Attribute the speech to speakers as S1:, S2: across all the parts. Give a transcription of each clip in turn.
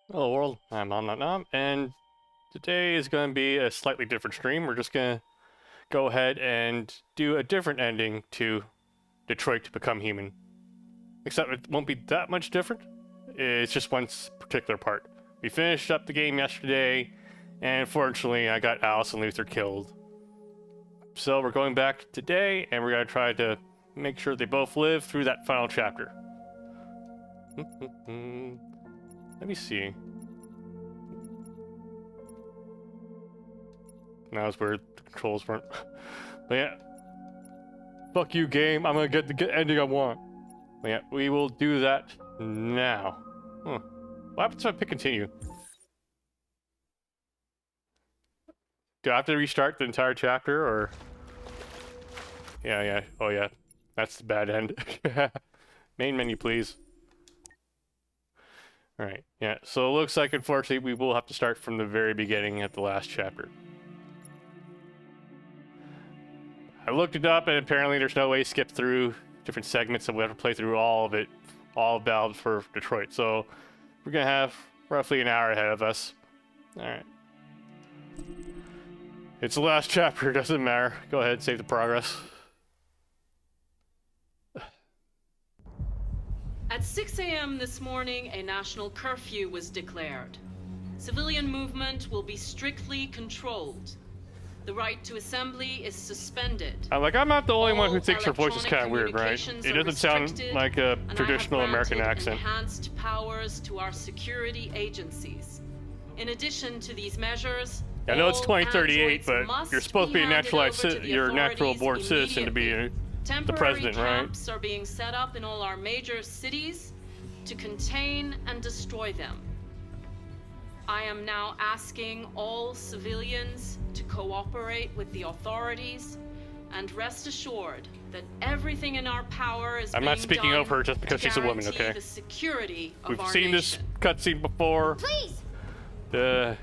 S1: Hello world, I'm Nom, and today is going to be a slightly different stream. We're just going to go ahead and do a different ending to Detroit to Become Human. Except it won't be that much different. It's just one particular part. We finished up the game yesterday, and unfortunately I got Alice and Luther killed. So we're going back today, and we're going to try to make sure they both live through that final chapter. Let me see. That was weird. The controls weren't. But yeah. Fuck you, game. I'm gonna get the ending I want. But yeah, we will do that now. Huh. What happens if I pick continue? Do I have to restart the entire chapter, or? Yeah. Oh yeah. That's the bad end. Main menu, please. Alright, yeah. So it looks like, unfortunately, we will have to start from the very beginning at the last chapter. I looked it up, and apparently there's no way to skip through different segments, and we have to play through all of it, all valid for Detroit. So we're gonna have roughly an hour ahead of us. Alright. It's the last chapter, doesn't matter. Go ahead, save the progress.
S2: At 6 a.m. this morning, a national curfew was declared. Civilian movement will be strictly controlled. The right to assembly is suspended.
S1: I'm not the only one who thinks her voice is kind of weird, right? It doesn't sound like a traditional American accent.
S2: Enhanced powers to our security agencies. In addition to these measures,
S1: I know it's 2038, but you're supposed to be a naturalized you're a natural-born citizen to be the president, right?
S2: Camps are being set up in all our major cities to contain and destroy them. I am now asking all civilians to cooperate with the authorities and rest assured that everything in our power is
S1: I'm not speaking of her just because she's a woman, okay?
S2: The security of
S1: We've
S2: our
S1: seen this cutscene before.
S3: Please!
S1: Yeah,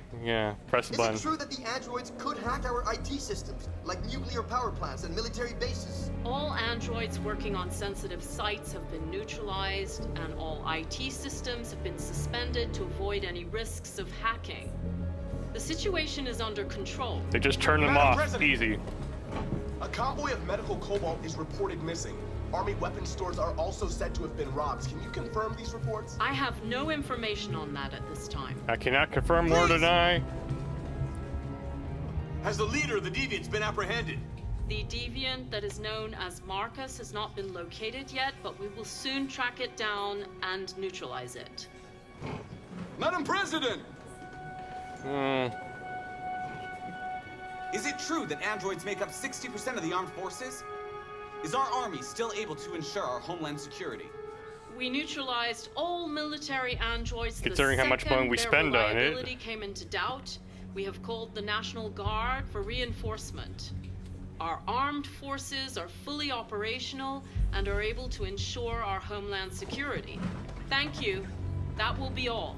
S1: press the button.
S3: Is it true that the androids could hack our IT systems, like nuclear power plants and military bases?
S2: All androids working on sensitive sites have been neutralized, and all IT systems have been suspended to avoid any risks of hacking. The situation is under control.
S1: They just turn them
S4: Madam
S1: off.
S4: President.
S1: Easy.
S4: A convoy of medical cobalt is reported missing. Army weapon stores are also said to have been robbed. Can you confirm these reports?
S2: I have no information on that at this time.
S1: I cannot confirm or deny.
S4: Has the leader of the Deviants been apprehended?
S2: The deviant that is known as Marcus has not been located yet, but we will soon track it down and neutralize it.
S4: Madam President!
S5: Is it true that androids make up 60% of the armed forces? Is our army still able to ensure our homeland security?
S2: We neutralized all military androids
S1: Considering how much money we spend on it.
S2: Reliability came into doubt. We have called the National Guard for reinforcement. Our armed forces are fully operational and are able to ensure our homeland security. Thank you. That will be all.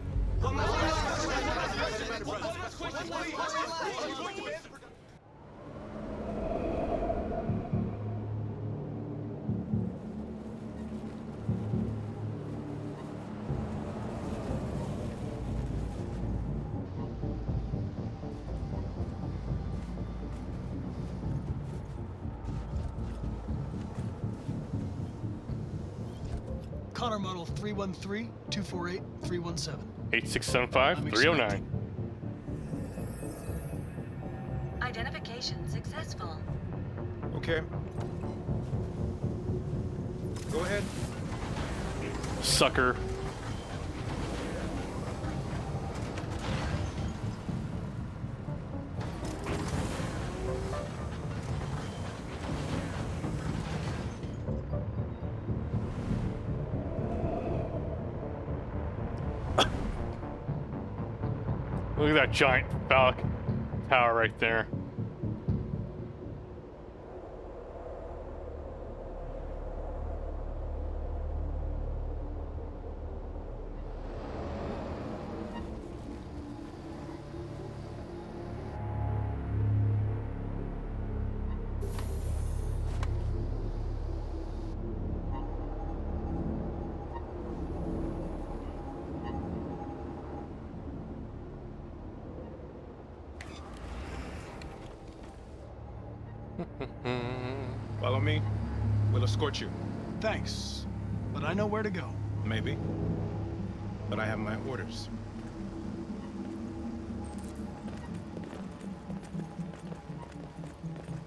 S6: Connor model 313-248-317.
S1: 8675-309.
S7: Identification successful.
S8: Okay. Go ahead.
S1: Sucker. Look at that giant phallic tower right there.
S8: Follow me. We'll escort you.
S6: Thanks, but I know where to go.
S8: Maybe. But I have my orders.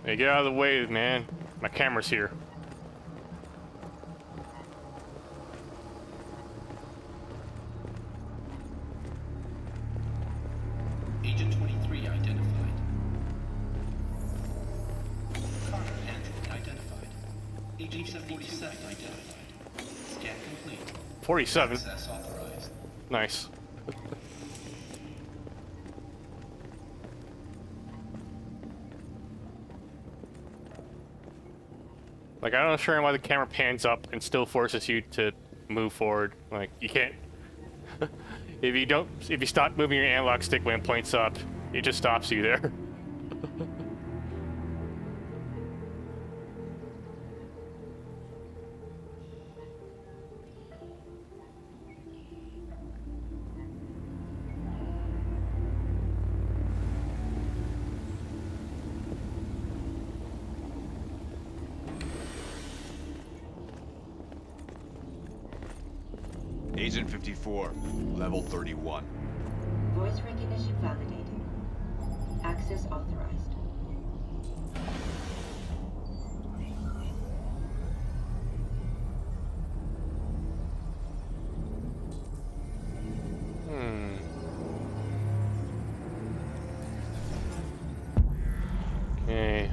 S1: Hey, get out of the way, man. My camera's here.
S7: Agent 23 identified. Carter Andrew identified. Agent 47 identified. Scan complete.
S1: 47.
S7: Access authorized.
S1: Nice. Like, I don't understand why the camera pans up and still forces you to move forward. Like, you can't. If you stop moving your analog stick when it points up, it just stops you there.
S9: Agent 54, level 31.
S10: Voice recognition validated. Access authorized.
S1: Okay.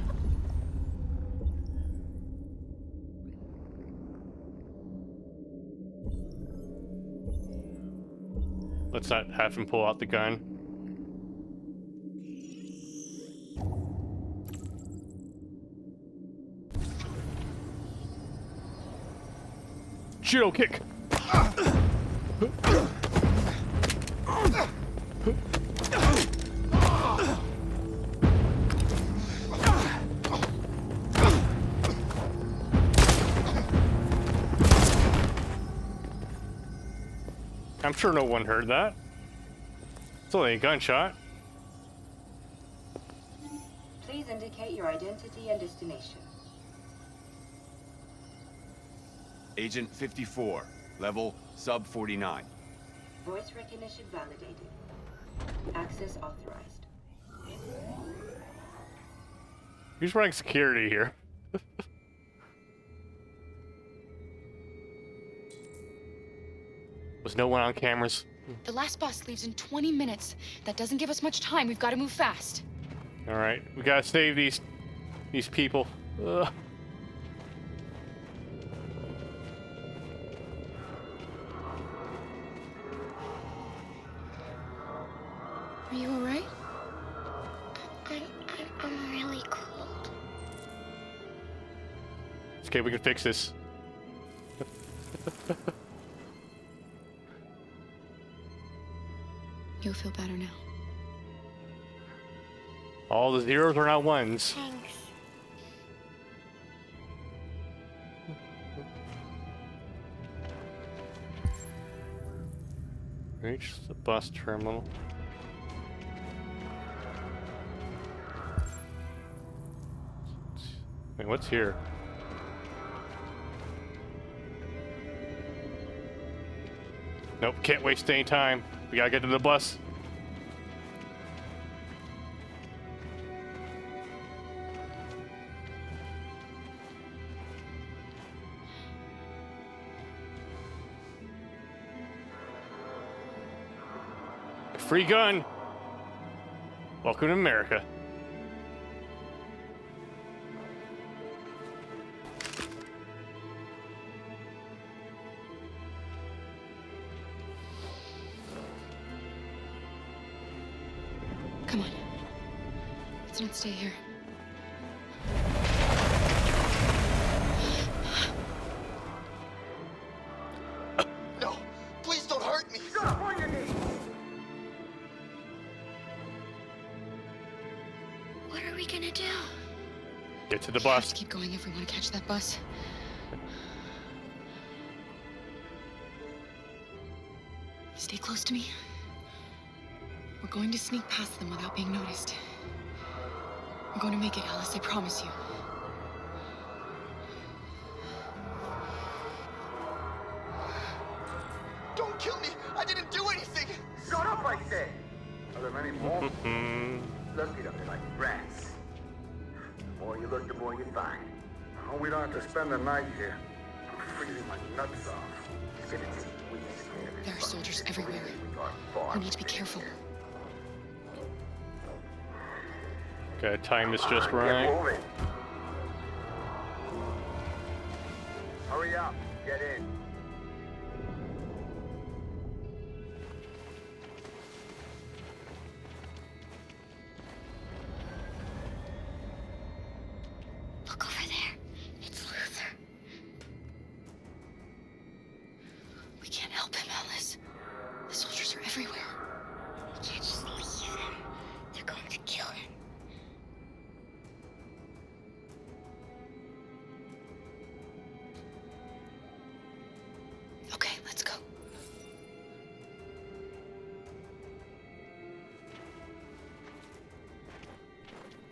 S1: Let's not have him pull out the gun. Judo kick! I'm sure no one heard that. It's only a gunshot.
S10: Please indicate your identity and destination.
S9: Agent 54, level sub 49.
S10: Voice recognition validated. Access authorized.
S1: Who's running security here? Was no one on cameras?
S11: The last bus leaves in 20 minutes. That doesn't give us much time. We've got to move fast.
S1: All right, we gotta save these people. Ugh.
S11: Are you all right?
S12: I'm really cold.
S1: It's okay, we can fix this.
S11: You'll feel better now.
S1: All the zeros are now ones.
S12: Thanks.
S1: Reach the bus terminal. Wait, what's here? Nope, can't waste any time. We gotta get to the bus. Free gun. Welcome to America.
S11: Come on. Let's not stay here.
S3: No, please don't hurt me.
S12: What are we gonna do?
S1: Get to the
S11: We have
S1: bus.
S11: to keep going if we want to catch that bus. Stay close to me. We're going to sneak past them without being noticed. We're going to make it, Alice, I promise you.
S3: I didn't do anything!
S13: Shut up, I say! Are there many more? Look it up like rats. The more you look, the more you find. Oh, we don't have to spend the night here. I'm freezing my nuts off. It's gonna take weeks to get
S11: There are soldiers everywhere. We need to be careful.
S1: Okay, time is just right.
S13: Get moving. Hurry up. Get in.
S12: Look over there. It's Luther.
S11: We can't help him, Alice. The soldiers are everywhere.
S12: We can't just leave him. They're going to kill him.
S11: Okay, let's go.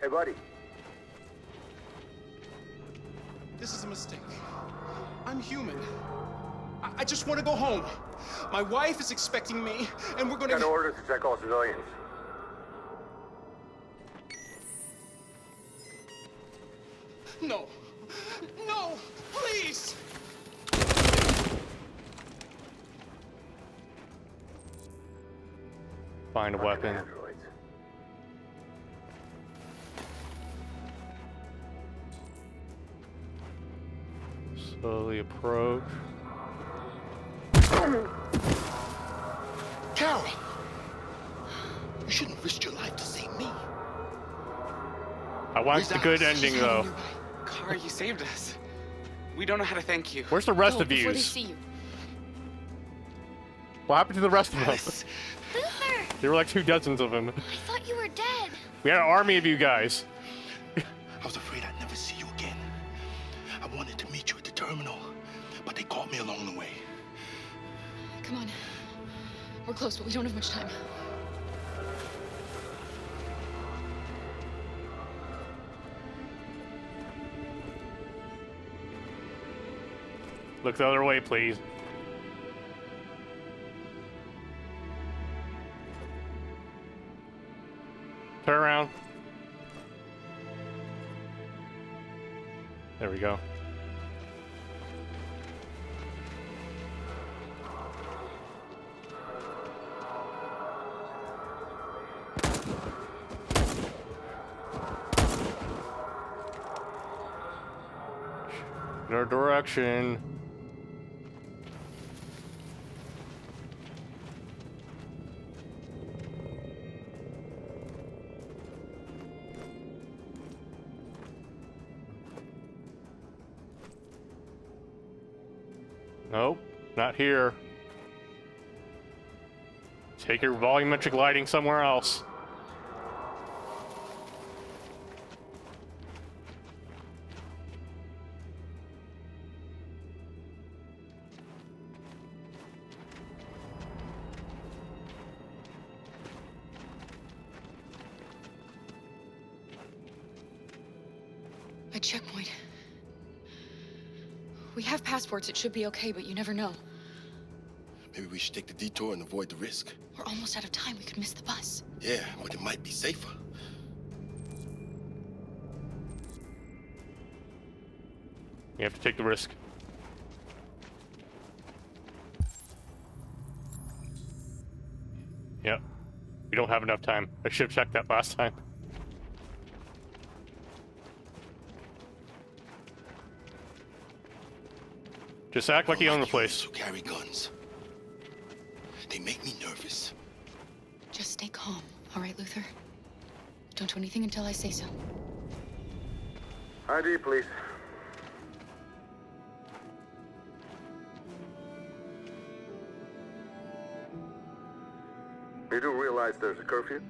S13: Hey, buddy.
S8: This is a mistake. I'm human. I just want to go home. My wife is expecting me, and we're gonna...
S13: Got orders to check all civilians.
S8: No. No! Please!
S1: Find a weapon.
S13: Androids.
S1: Slowly approach.
S6: Carol! You shouldn't risk your life to save me.
S1: I want the good ending, though.
S5: Car, you saved us. We don't know how to thank you.
S1: Where's the rest
S11: Go
S1: of
S11: before they
S1: yous?
S11: see you.
S1: What happened to the rest of them?
S12: Luther!
S1: There were like 2 dozens of them.
S12: I thought you were dead.
S1: We had an army of you guys.
S6: I was afraid I'd never see you again. I wanted to meet you at the terminal, but they caught me along the way.
S11: Come on. We're close, but we don't have much time.
S1: Look the other way, please. Turn around. There we go. No direction. Nope, not here. Take your volumetric lighting somewhere else.
S11: A checkpoint. We have passports, it should be okay, but you never know.
S6: Maybe we should take the detour and avoid the risk.
S11: We're almost out of time, we could miss the bus.
S6: Yeah, but it might be safer.
S1: You have to take the risk. Yep. We don't have enough time. I should have checked that last time. Just act like you own the place.
S6: Who carry guns. They make me nervous.
S11: Just stay calm, all right, Luther? Don't do anything until I say so.
S13: ID, please. You do realize there's a curfew?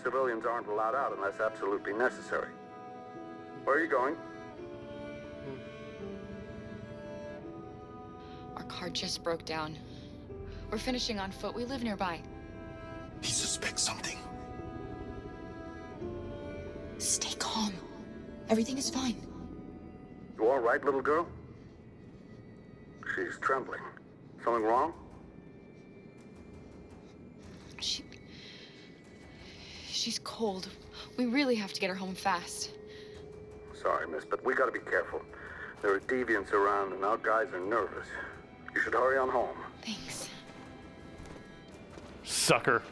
S13: Civilians aren't allowed out unless absolutely necessary. Where are you going?
S11: Our car just broke down. We're finishing on foot. We live nearby.
S6: He suspects something.
S11: Stay calm. Everything is fine.
S13: You all right, little girl? She's trembling. Something wrong?
S11: She's cold. We really have to get her home fast.
S13: Sorry, miss, but we gotta be careful. There are deviants around and our guys are nervous. You should hurry on home.
S11: Thanks.
S1: Sucker.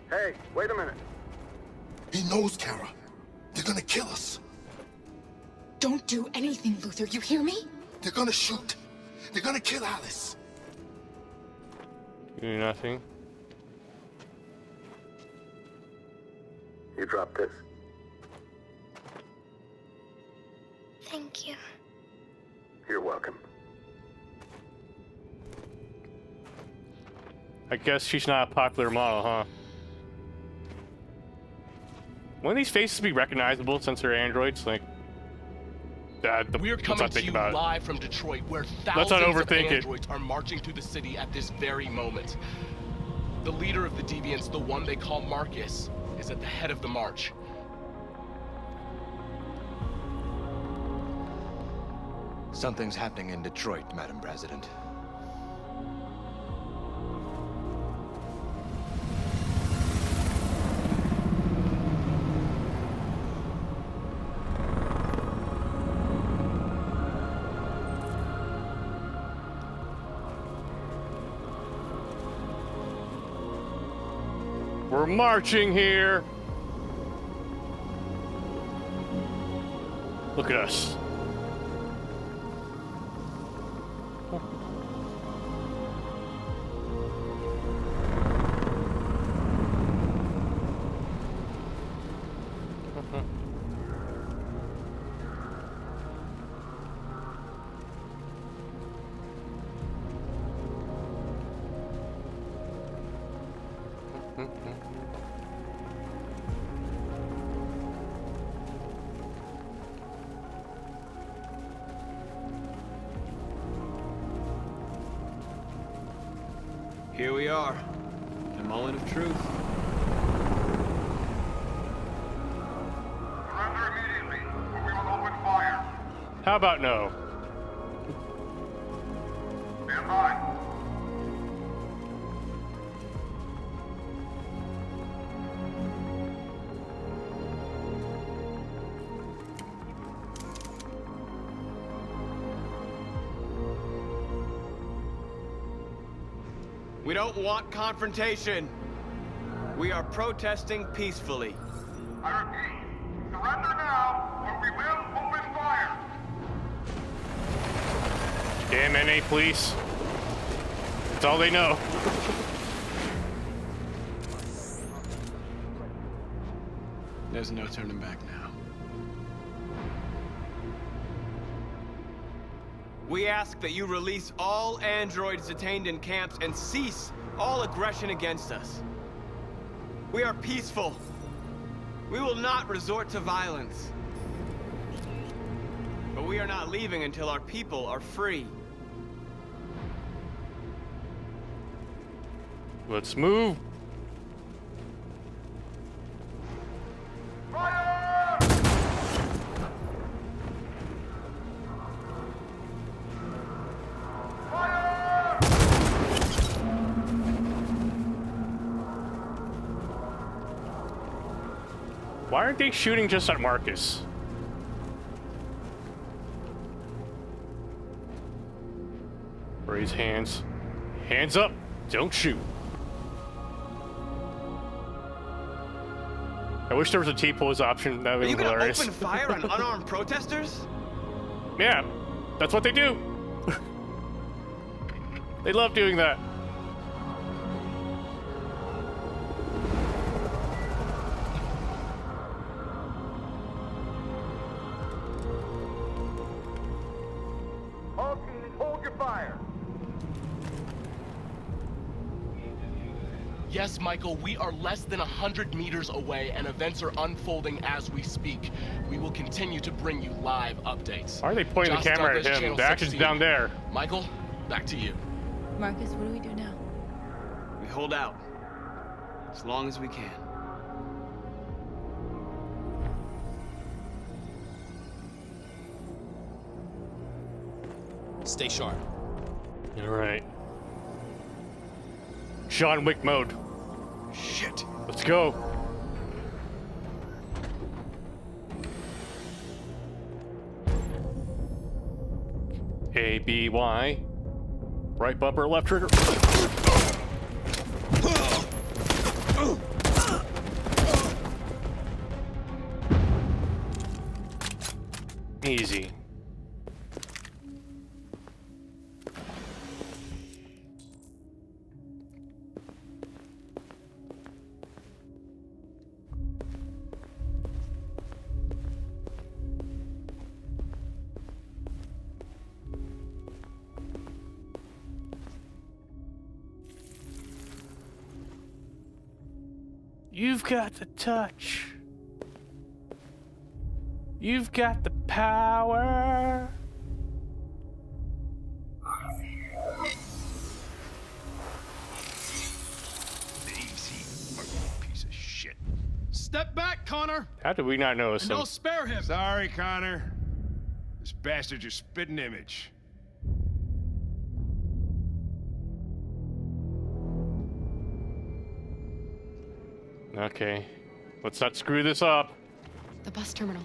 S13: Hey, wait a minute.
S6: He knows, Kara. They're gonna kill us.
S11: Don't do anything, Luther. You hear me?
S6: They're gonna shoot. They're gonna kill Alice.
S1: Do nothing.
S13: You drop this.
S12: Thank you.
S13: You're welcome.
S1: I guess she's not a popular model, huh? Wouldn't these faces be recognizable since they're androids? Like,
S14: we're coming to you live from Detroit, where thousands of androids are marching through the city at this very moment. The leader of the deviants, the one they call Marcus, is at the head of the march.
S15: Something's happening in Detroit, Madam President.
S1: We're marching here. Look at us.
S16: Here we are, the moment of truth.
S13: Surrender immediately, or we will open fire.
S1: How about no?
S13: Stand by.
S16: We don't want confrontation. We are protesting peacefully.
S13: I repeat, surrender now, or we will open fire.
S1: Damn NA police. That's all they know.
S16: There's no turning back now. We ask that you release all androids detained in camps and cease all aggression against us. We are peaceful. We will not resort to violence. But we are not leaving until our people are free.
S1: Let's move. Why aren't they shooting just at Marcus? Raise hands. Hands up. Don't shoot. I wish there was a T-pose option. That would be hilarious.
S16: Are you gonna open fire on unarmed protesters?
S1: Yeah, that's what they do. They love doing that.
S13: All teams, hold your fire.
S14: Yes, Michael, we are less than 100 meters away, and events are unfolding as we speak. We will continue to bring you live updates.
S1: Why are they pointing the camera at him? The action's down there.
S14: Michael, back to you.
S17: Marcus, what do we do now?
S16: We hold out. As long as we can.
S8: Stay sharp.
S1: All right. John Wick mode.
S6: Shit.
S1: Let's go. A, B, Y. Right bumper, left trigger. Easy. You've got the touch. You've got the power.
S6: Easy, piece of shit.
S8: Step back, Connor.
S1: How did we not notice
S8: And
S1: him?
S8: I'll spare him.
S6: Sorry, Connor. This bastard's your spitting image.
S1: Okay. Let's not screw this up.
S11: The bus terminal.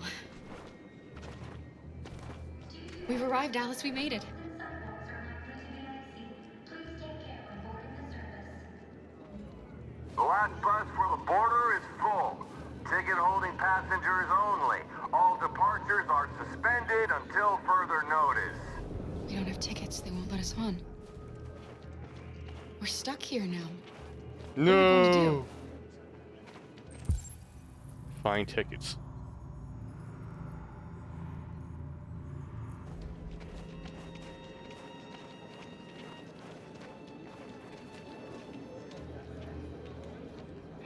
S11: We've arrived, Alice. We made it.
S13: The last bus for the border is full. Ticket-holding passengers only. All departures are suspended until further notice.
S11: We don't have tickets. They won't let us on. We're stuck here now. What are we going to do?
S1: Find tickets.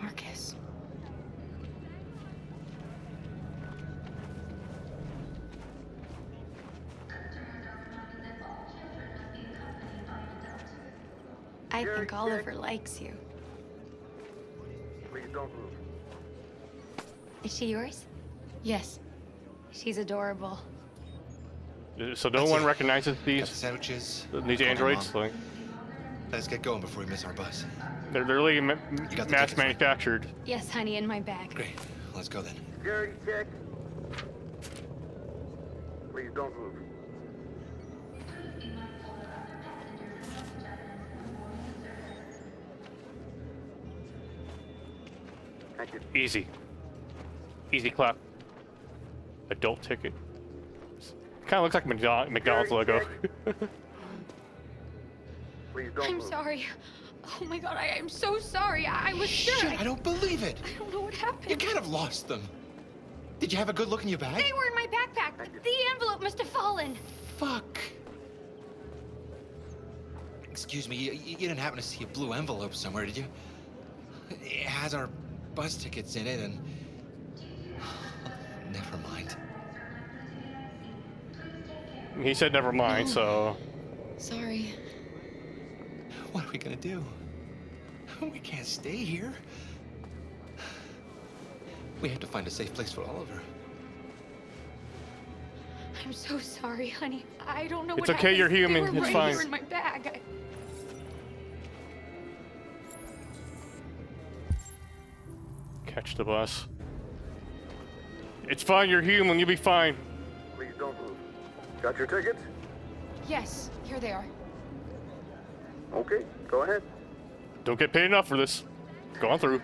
S11: Marcus.
S17: I think Oliver likes you.
S13: Please don't move.
S17: Is she yours?
S11: Yes.
S17: She's adorable.
S1: So no one recognizes these
S15: sandwiches.
S1: These androids. Like,
S15: let's get going before we miss our bus.
S1: they're literally
S15: got the
S1: mass
S15: tickets, right?
S1: manufactured.
S17: Yes, honey, in my bag.
S15: Great. Let's go then.
S13: Security check. Please don't move. Thank you.
S1: Easy. Easy clap. Adult ticket. Kind of looks like McDonald's logo.
S13: Please don't
S17: I'm
S13: move.
S17: sorry. Oh my god, I am so sorry. I was sure.
S15: Shit, I don't believe it.
S17: I don't know what happened.
S15: You can't have lost them. Did you have a good look in your bag?
S17: They were in my backpack. The envelope must have fallen.
S15: Fuck. Excuse me, you didn't happen to see a blue envelope somewhere, did you? It has our bus tickets in it and... Never mind.
S1: He said never mind,
S11: No.
S1: so...
S11: Sorry.
S15: What are we gonna do? We can't stay here. We have to find a safe place for Oliver.
S17: I'm so sorry, honey. I don't know
S1: It's
S17: what
S1: okay,
S17: happened.
S1: you're human.
S17: They were
S1: It's
S17: right
S1: fine.
S17: here in my bag.
S1: Catch the bus. It's fine, you're human, you'll be fine.
S13: Please don't move. Got your tickets?
S11: Yes, here they are.
S13: Okay, go ahead.
S1: Don't get paid enough for this. Go on through.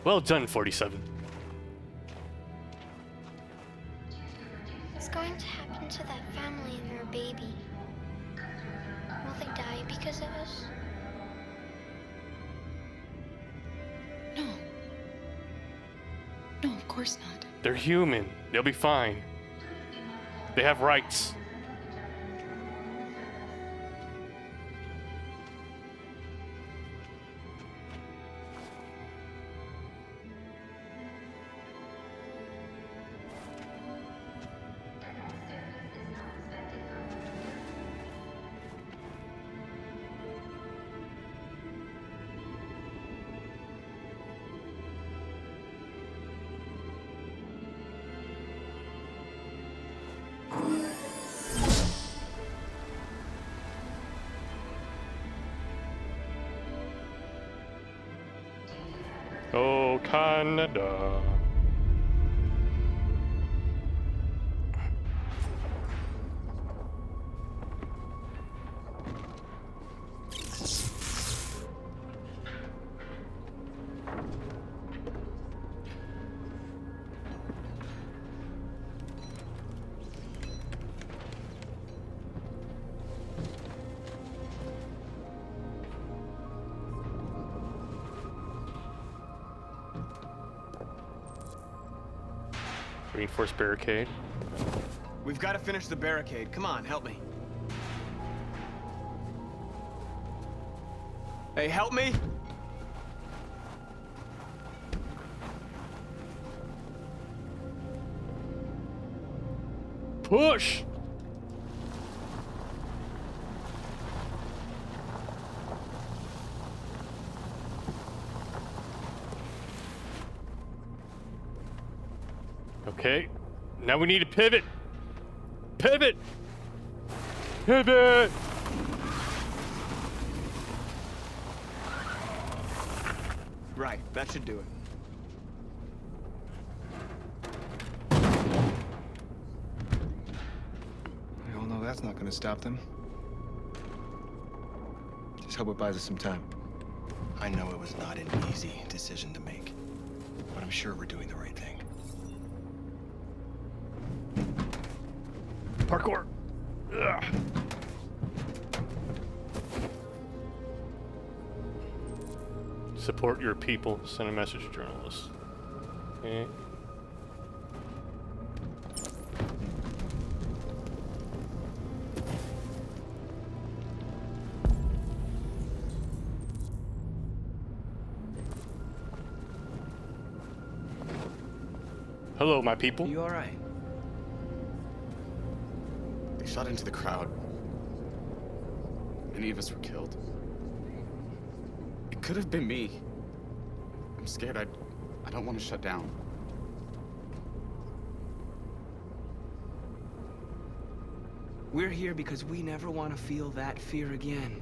S1: Well done, 47.
S12: What's going to happen to that family and their baby? Will they die because of us?
S11: No. No, of course not.
S1: They're human. They'll be fine. They have rights. Oh, Canada. Reinforced barricade.
S16: We've got to finish the barricade. Come on, help me. Hey, help me!
S1: Push! Okay, now we need to pivot. Pivot! Pivot!
S16: Right, that should do it.
S18: We all know that's not gonna stop them. Just hope it buys us some time.
S6: I know it was not an easy decision to make, but I'm sure we're doing the right thing.
S1: Parkour! Ugh. Support your people. Send a message to journalists. Okay. Hello, my people.
S16: You all right?
S19: They shot into the crowd. Many of us were killed. It could have been me. I'm scared. I don't want to shut down.
S16: We're here because we never want to feel that fear again.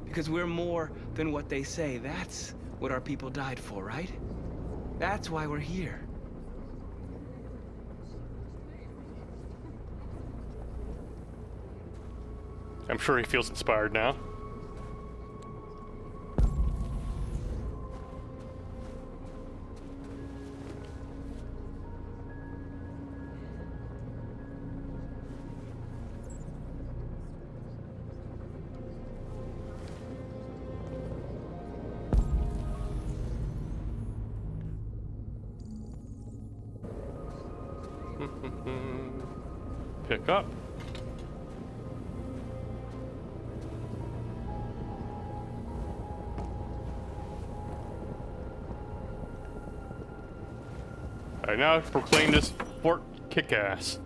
S16: Because we're more than what they say. That's what our people died for, right? That's why we're here.
S1: I'm sure he feels inspired now. Pick up. I now proclaim this Fort Kick-Ass.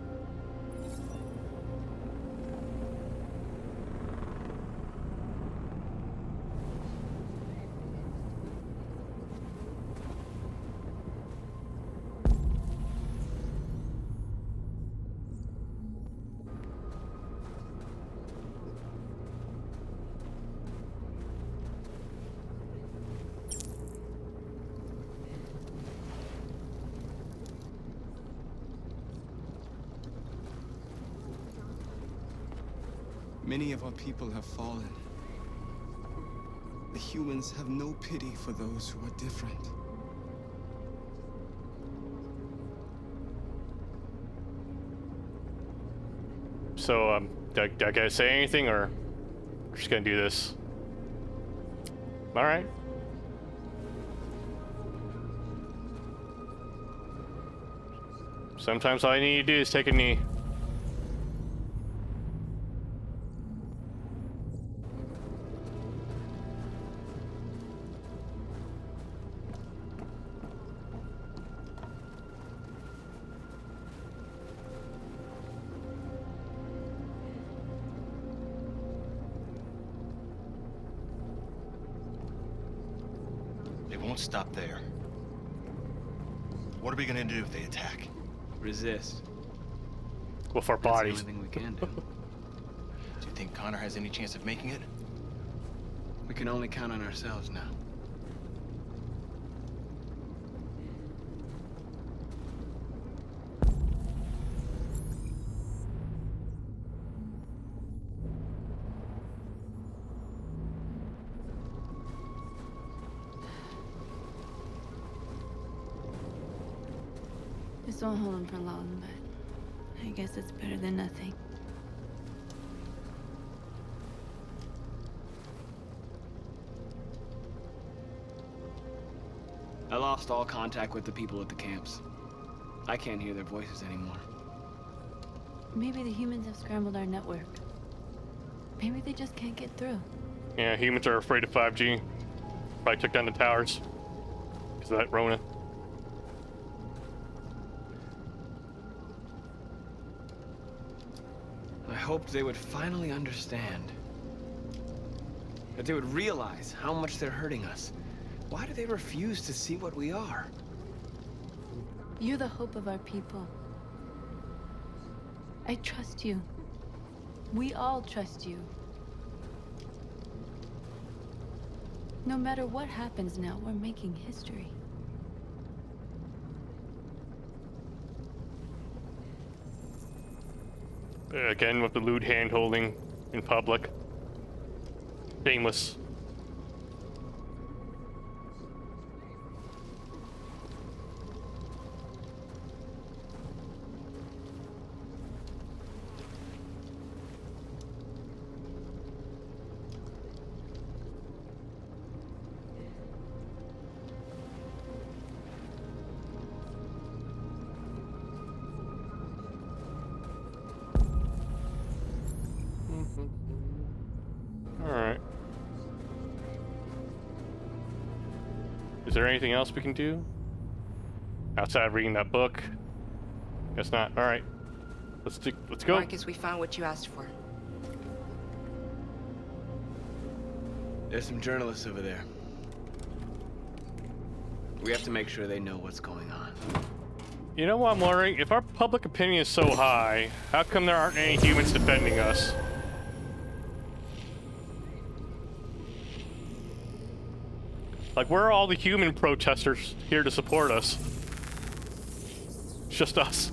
S8: Many of our people have fallen. The humans have no pity for those who are different.
S1: So, did I gotta say anything, or we're just gonna do this? All right. Sometimes all you need to do is take a knee.
S6: Won't stop there. What are we gonna do if they attack?
S16: Resist.
S1: With our bodies.
S16: That's the only thing we can do.
S6: Do you think Connor has any chance of making it?
S16: We can only count on ourselves now.
S20: This won't hold him for long, but I guess it's better than nothing.
S16: I lost all contact with the people at the camps. I can't hear their voices anymore.
S20: Maybe the humans have scrambled our network. Maybe they just can't get through.
S1: Yeah, humans are afraid of 5G. Probably took down the towers because of that Rona.
S16: I hoped they would finally understand. That they would realize how much they're hurting us. Why do they refuse to see what we are?
S20: You're the hope of our people. I trust you. We all trust you. No matter what happens now, we're making history.
S1: Again, with the lewd hand-holding in public. Shameless. Alright. Is there anything else we can do? Outside of reading that book? Guess not. Alright. Let's go.
S21: Marcus, we found what you asked for.
S16: There's some journalists over there. We have to make sure they know what's going on.
S1: You know what I'm wondering? If our public opinion is so high, how come there aren't any humans defending us? Like, where are all the human protesters here to support us? It's just us.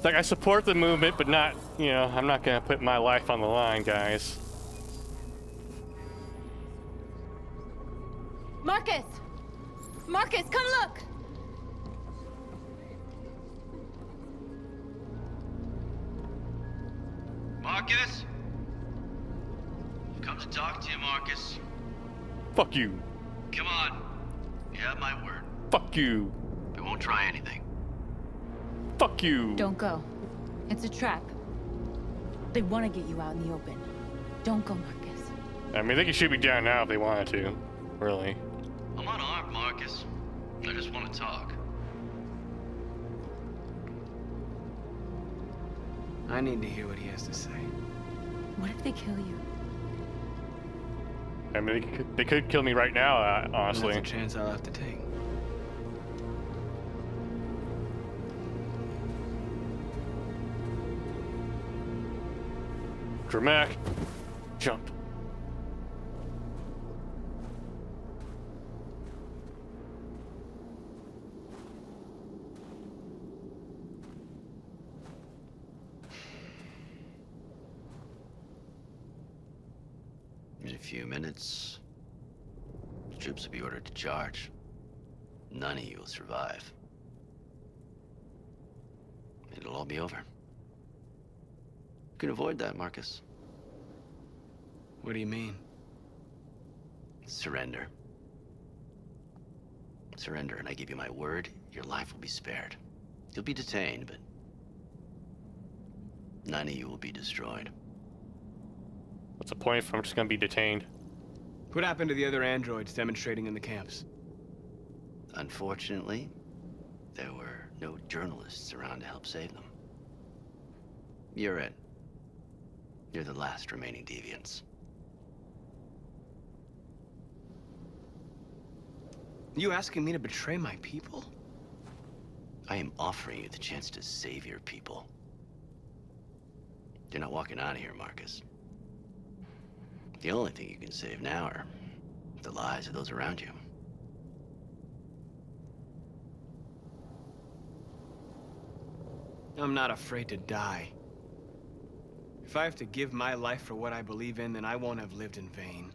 S1: Like, I support the movement, but not, you know, I'm not gonna put my life on the line, guys.
S20: Marcus! Marcus, come look!
S22: Marcus? I've come to talk to you, Marcus.
S1: Fuck you.
S22: Come on. You have my word.
S1: Fuck you.
S22: I won't try anything.
S1: Fuck you.
S20: Don't go. It's a trap. They want to get you out in the open. Don't go, Marcus.
S1: I mean, they can shoot me down now if they wanted to. Really.
S22: I'm unarmed, Marcus. I just want to talk.
S16: I need to hear what he has to say.
S20: What if they kill you?
S1: I mean, they could kill me right now, honestly.
S16: That's a chance I'll have to take.
S1: Dramatic jump.
S22: In a few minutes, the troops will be ordered to charge. None of you will survive. It'll all be over. You can avoid that, Marcus.
S16: What do you mean?
S22: Surrender. Surrender, and I give you my word, your life will be spared. You'll be detained, but none of you will be destroyed.
S1: What's the point if I'm just gonna be detained?
S16: What happened to the other androids demonstrating in the camps?
S22: Unfortunately, there were no journalists around to help save them. You're it. You're the last remaining deviants.
S16: You asking me to betray my people?
S22: I am offering you the chance to save your people. You're not walking out of here, Marcus. The only thing you can save now are the lives of those around you.
S16: I'm not afraid to die. If I have to give my life for what I believe in, then I won't have lived in vain.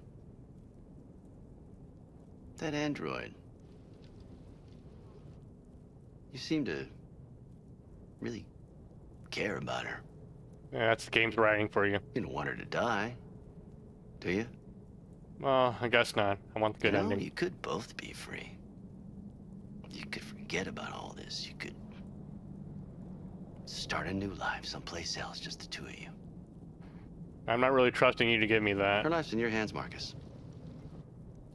S22: That android. You seem to really care about her.
S1: Yeah, that's the game's writing for you.
S22: You don't want her to die, do you?
S1: Well, I guess not. I want the good ending.
S22: You could both be free. You could forget about all this. You could start a new life someplace else, just the two of you.
S1: I'm not really trusting you to give me that.
S22: Her life's in your hands, Marcus.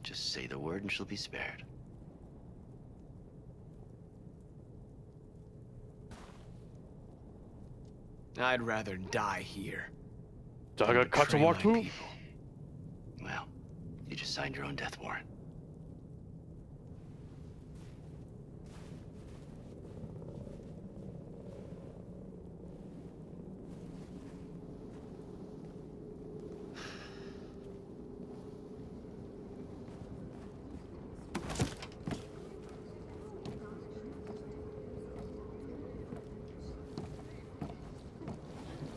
S22: Just say the word and she'll be spared.
S16: I'd rather die here.
S1: Daga Katsuwatu?
S22: Well, you just signed your own death warrant.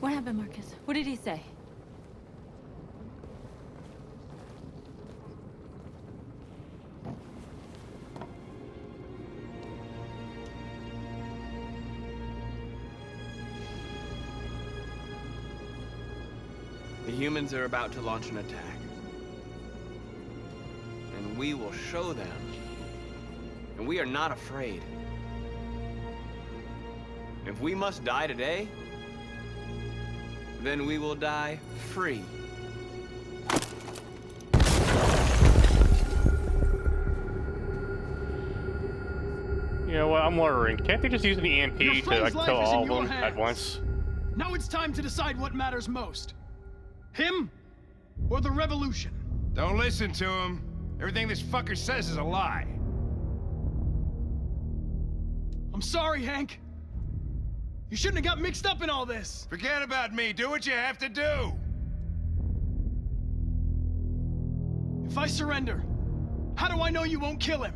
S20: What happened, Marcus? What did he say?
S16: The humans are about to launch an attack. And we will show them. And we are not afraid. If we must die today, then we will die free.
S1: You know what, I'm wondering, can't they just use an EMP to like kill all of them at once?
S4: Now it's time to decide what matters most. Him or the revolution?
S21: Don't listen to him. Everything this fucker says is a lie.
S4: I'm sorry, Hank. You shouldn't have got mixed up in all this.
S21: Forget about me. Do what you have to do.
S4: If I surrender, how do I know you won't kill him?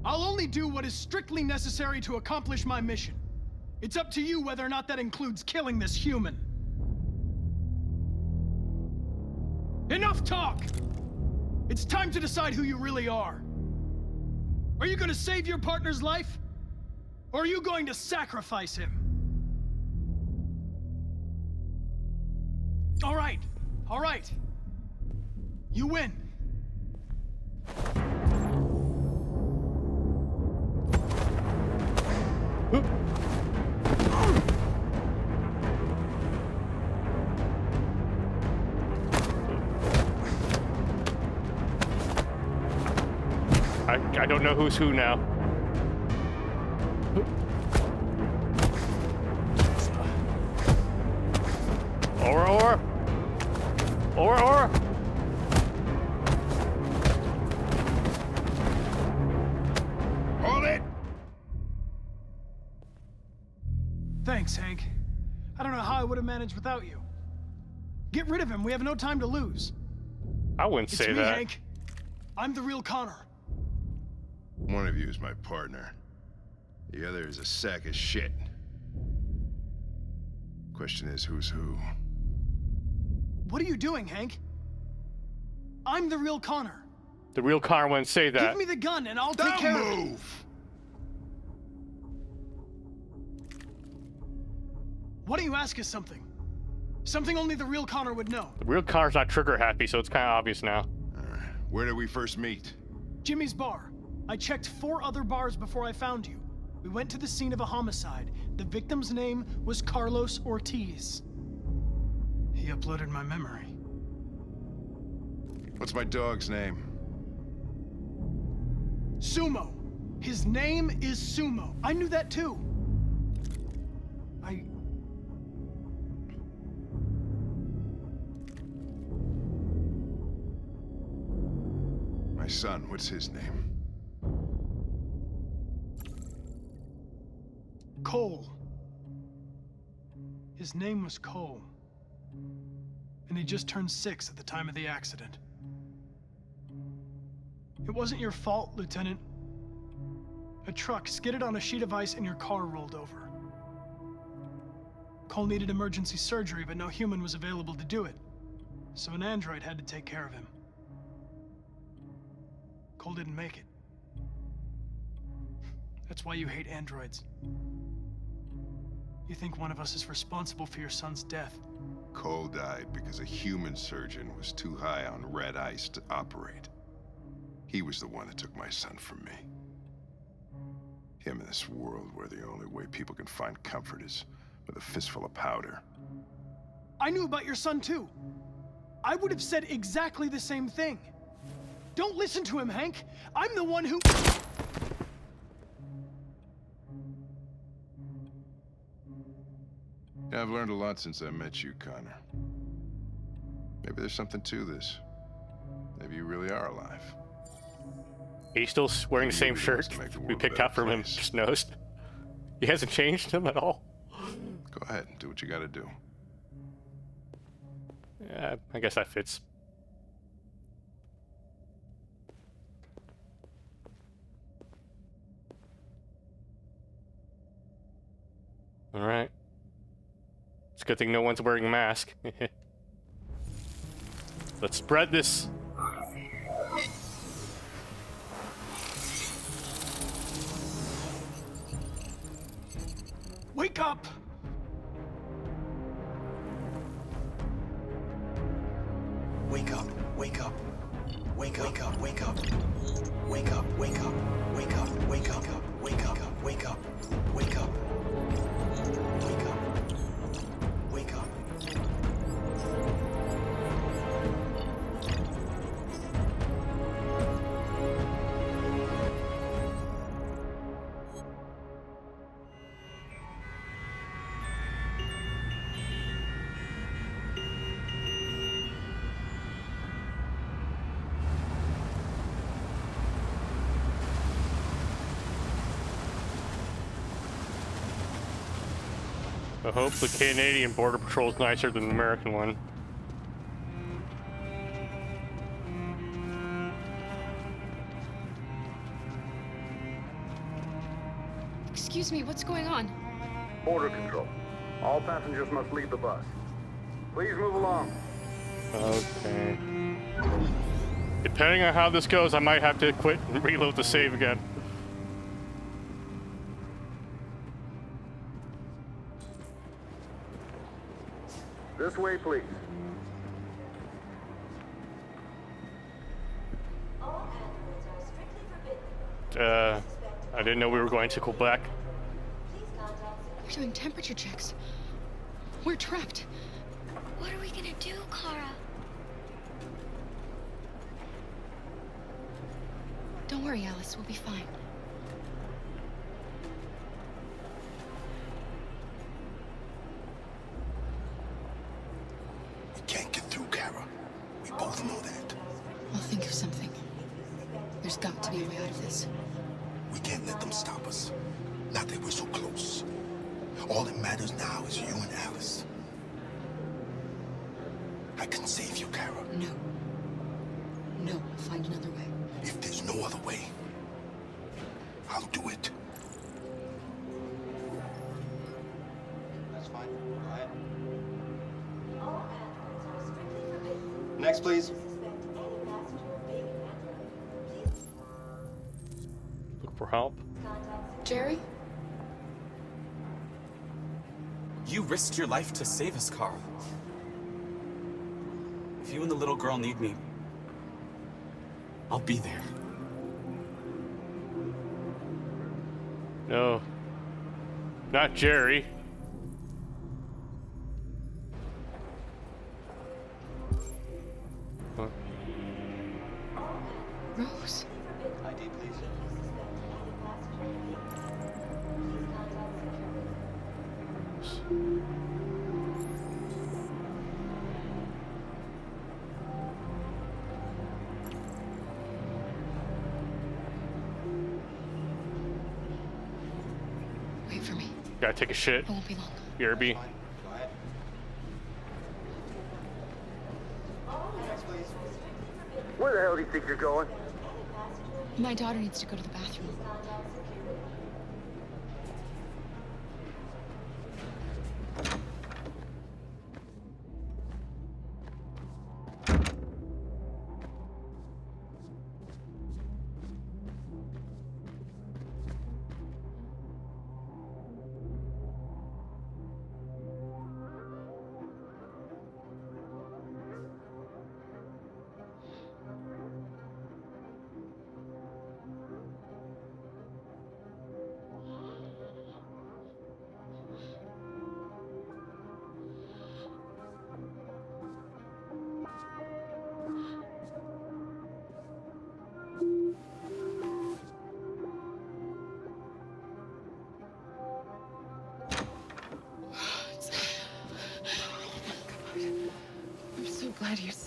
S4: I'll only do what is strictly necessary to accomplish my mission. It's up to you whether or not that includes killing this human. Enough talk! It's time to decide who you really are. Are you going to save your partner's life? Or are you going to sacrifice him? All right. You win.
S1: I don't know who's who now. Or.
S21: Hold it!
S4: Thanks, Hank. I don't know how I would have managed without you. Get rid of him. We have no time to lose.
S1: I wouldn't say
S4: It's me,
S1: that.
S4: Hank. I'm the real Connor.
S21: One of you is my partner. The other is a sack of shit. Question is, who's who?
S4: What are you doing, Hank? I'm the real Connor.
S1: The real Connor wouldn't say that.
S4: Give me the gun and I'll take care of it. Why don't you ask us something? Something only the real Connor would know.
S1: The real Connor's not trigger happy, so it's kind of obvious now.
S21: Where did we first meet?
S4: Jimmy's bar. I checked 4 other bars before I found you. We went to the scene of a homicide. The victim's name was Carlos Ortiz. He uploaded my memory.
S21: What's my dog's name?
S4: Sumo. His name is Sumo. I knew that too.
S21: My son, what's his name?
S4: Cole. His name was Cole. And he just turned 6 at the time of the accident. It wasn't your fault, Lieutenant. A truck skidded on a sheet of ice and your car rolled over. Cole needed emergency surgery, but no human was available to do it. So an android had to take care of him. Cole didn't make it. That's why you hate androids. You think one of us is responsible for your son's death.
S21: Cole died because a human surgeon was too high on red ice to operate. He was the one that took my son from me. Him in this world where the only way people can find comfort is with a fistful of powder.
S4: I knew about your son too. I would have said exactly the same thing. Don't listen to him, Hank. I'm the one who...
S21: Yeah, I've learned a lot since I met you, Connor. Maybe there's something to this. Maybe you really are alive.
S1: He's still wearing the same shirt we picked out from him just nosed. He hasn't changed him at all.
S21: Go ahead and do what you gotta do.
S1: Yeah, I guess that fits. Alright. It's a good thing no one's wearing a mask. Let's spread this.
S4: Wake up!
S6: Wake up, wake up. Wake up, wake up, wake up. Wake up, wake up, wake up, wake up, wake up, wake up, wake up. Wake up. Wake up.
S1: I hope the Canadian Border Patrol is nicer than the American one.
S11: Excuse me, what's going on?
S13: Border control. All passengers must leave the bus. Please move along.
S1: Okay. Depending on how this goes, I might have to quit and reload the save again.
S13: This way, please.
S1: I didn't know we were going to Quebec.
S11: We're doing temperature checks. We're trapped.
S12: What are we gonna do, Kara?
S11: Don't worry, Alice. We'll be fine.
S6: We can't get through, Kara. We both know that.
S11: I'll think of something. There's got to be a way out of this.
S6: We can't let them stop us. Not that we're so close. All that matters now is you and Alice. I can save you, Kara.
S11: No. No, I'll find another way.
S6: If there's no other way, I'll do it.
S2: That's fine. Go ahead. Next, please.
S1: Look for help.
S11: Jerry?
S5: You risked your life to save us, Carl. If you and the little girl need me, I'll be there.
S1: No. Not Jerry. Huh.
S11: Rose.
S2: ID, please.
S11: Wait for me.
S1: Gotta take a shit.
S11: It won't be long.
S1: BRB.
S2: Go ahead. Next, please.
S13: Where the hell do you think you're going?
S11: My daughter needs to go to the bathroom.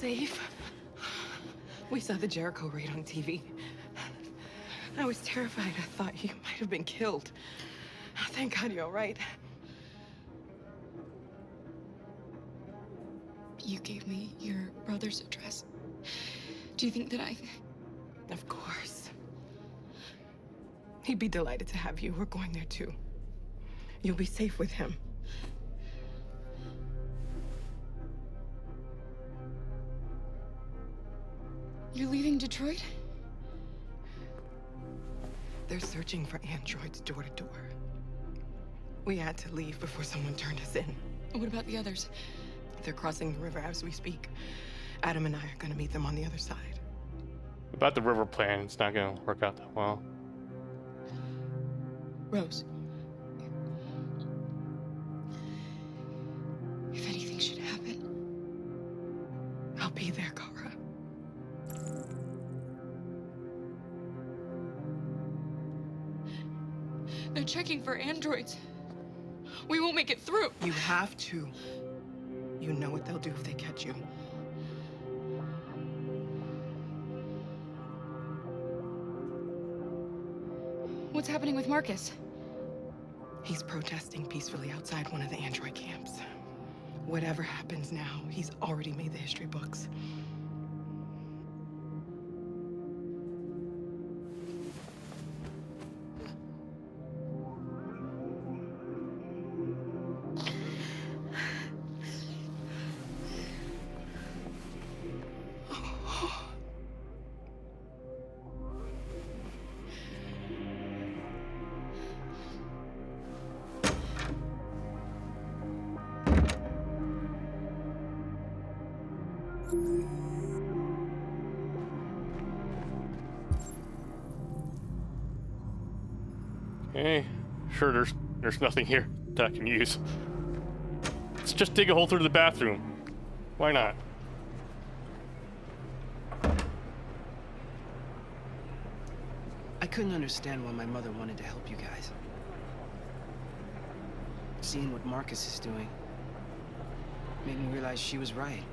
S7: safe? We saw the Jericho raid on TV. I was terrified. I thought you might have been killed. Thank God you're all right.
S11: You gave me your brother's address. Do you think that I...
S7: Of course. He'd be delighted to have you. We're going there too. You'll be safe with him.
S11: You're leaving Detroit?
S7: They're searching for androids door to door. We had to leave before someone turned us in.
S11: What about the others?
S7: They're crossing the river as we speak. Adam and I are gonna meet them on the other side.
S1: About the river plan, it's not gonna work out that well.
S11: Rose. If anything should happen,
S7: I'll be there, Kara.
S11: They're checking for androids. We won't make it through.
S7: You have to. You know what they'll do if they catch you.
S11: What's happening with Marcus?
S7: He's protesting peacefully outside one of the android camps. Whatever happens now, he's already made the history books.
S1: Okay, sure, there's nothing here that I can use. Let's just dig a hole through the bathroom. Why not?
S9: I couldn't understand why my mother wanted to help you guys. Seeing what Marcus is doing made me realize she was right.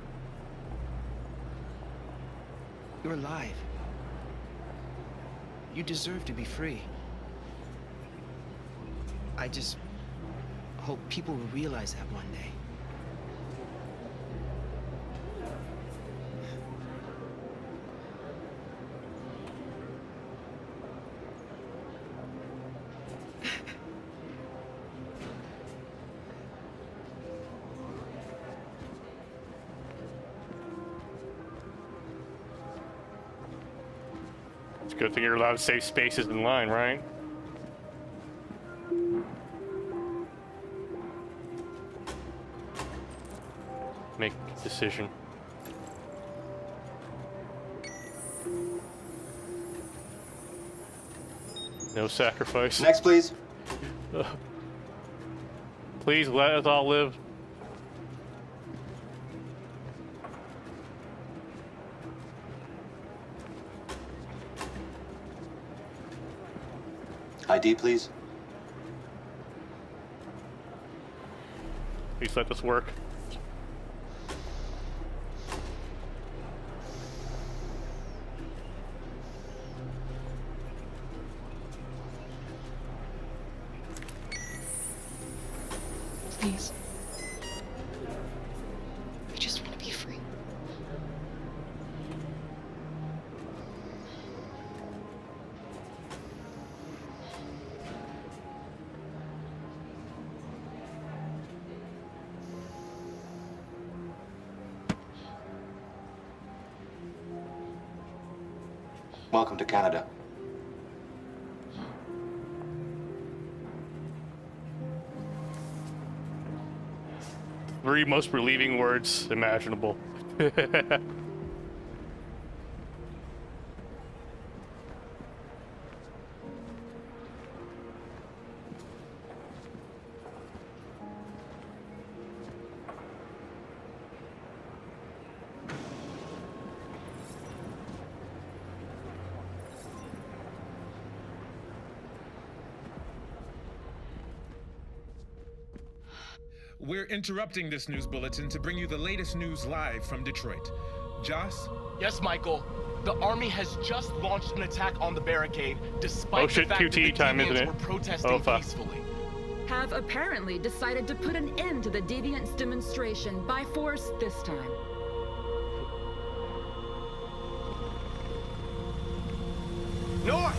S9: You're alive. You deserve to be free. I just hope people will realize that one day.
S1: It's a good thing you're allowed safe spaces in line, right? Make a decision. No sacrifice.
S2: Next, please.
S1: Please let us all live.
S2: ID, please.
S1: Please let this work.
S11: Please. I just want to be free.
S2: Welcome to Canada.
S1: Three most relieving words imaginable.
S23: We're interrupting this news bulletin to bring you the latest news live from Detroit.
S8: Joss?
S14: Yes, Michael. The army has just launched an attack on the barricade, despite the fact that the
S1: time, isn't
S14: deviants
S1: it?
S14: were protesting
S1: Ofa.
S14: peacefully.
S3: Have apparently decided to put an end to the deviants' demonstration by force this time.
S16: North!